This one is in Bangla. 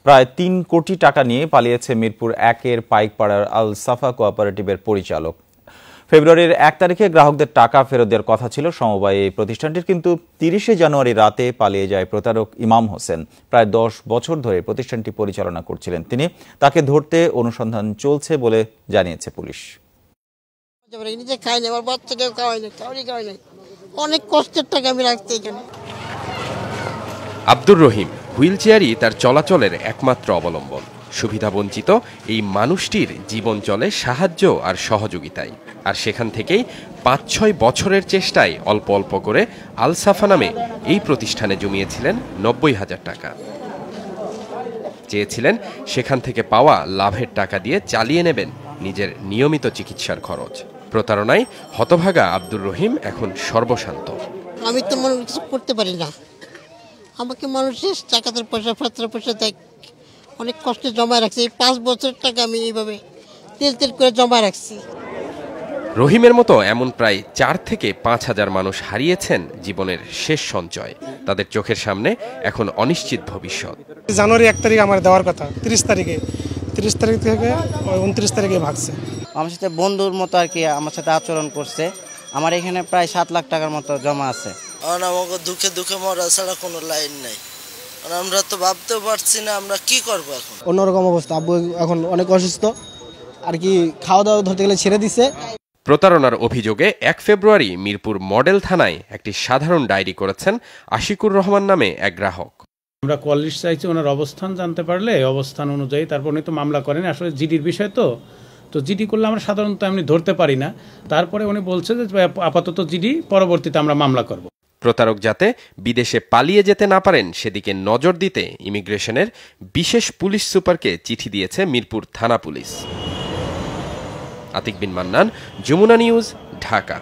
প্রায় ৩ কোটি টাকা নিয়ে পালিয়েছে মিরপুর ১-এর পাইকপাড়ার আল সাফা কোঅপারেটিভের পরিচালক। ফেব্রুয়ারির ১ তারিখে গ্রাহকদের টাকা ফেরত দেওয়ার কথা ছিল সমবায় এই প্রতিষ্ঠানটির, কিন্তু ৩০শে জানুয়ারি রাতে পালিয়ে যায় প্রতারক ইমাম হোসেন। প্রায় ১০ বছর ধরে প্রতিষ্ঠানটি পরিচালনা করছিলেন তিনি। তাকে ধরতে অনুসন্ধান চলছে বলে জানিয়েছে পুলিশ। অনেক কষ্টের টাকা আমি রাখছি এখানে। আব্দুর রহিম হুইলচেয়ারই তার চলাচলের একমাত্র অবলম্বন। সুবিধাবঞ্চিত এই মানুষটির জীবন চলে সাহায্য আর সহযোগিতায়। আর সেখান থেকেই ৫-৬ বছরের চেষ্টায় অল্প অল্প করে আল সাফা নামে এই প্রতিষ্ঠানে জমিয়েছিলেন ৯০,০০০ টাকা। চেয়েছিলেন সেখান থেকে পাওয়া লাভের টাকা দিয়ে চালিয়ে নেবেন নিজের নিয়মিত চিকিৎসার খরচ। প্রতারণায় হতভাগা আব্দুর রহিম এখন সর্বশান্ত। আমি তো মনে কিছু করতে পারি না, আমাকে মানুষের টাকাতে পয়সা দেয়, অনেক কষ্টে জমা রাখছি। ৫ বছরের টাকা আমি এইভাবে তেল করে জমা রাখছি। রহিমের মতো এমন প্রায় ৪ থেকে ৫ হাজার মানুষ হারিয়েছেন জীবনের শেষ সঞ্চয়। তাদের চোখের সামনে এখন অনিশ্চিত ভবিষ্যৎ। জানুয়ারি ১ তারিখ আমার দেওয়ার কথা, ৩০ তারিখ থেকে ২৯ তারিখে ভাগছে। আমার সাথে বন্ধুর মতো আর কি আমার সাথে আচরণ করছে। আমার এখানে প্রায় ৭ লাখ টাকার মতো জমা আছে। আমাকে দুঃখে দুঃখে মরা ছাড়া কোনো লাইন নাই। আমরা তো ভাবতেও পারছি না আমরা কি করবো এখন। অন্যরকম অবস্থা, আব্বু এখন অনেক অসুস্থ আর কি, খাওয়া দাওয়া ধরতে গেলে ছেড়ে দিছে। প্রতারণার অভিযোগে ১ ফেব্রুয়ারি মিরপুর মডেল থানায় একটি সাধারণ ডায়েরি করেছেন আশিকুর রহমান নামে এক গ্রাহক। আমরা কল লিস্ট চাইছি, ওনার অবস্থান জানতে পারলে অবস্থান অনুযায়ী তারপর উনি তো মামলা করেন। আসলে জিডির বিষয় তো জিডি করলে আমরা সাধারণত এমনি ধরতে পারি না। তারপরে উনি বলছে যে আপাতত জিডি, পরবর্তীতে আমরা মামলা করব। প্রতারক যাতে বিদেশে পালিয়ে যেতে না পারেন সেদিকে নজর দিতে ইমিগ্রেশনের বিশেষ পুলিশ সুপারকে চিঠি দিয়েছে মিরপুর থানা পুলিশ। আতিক বিন মান্নান, যমুনা নিউজ, ঢাকা।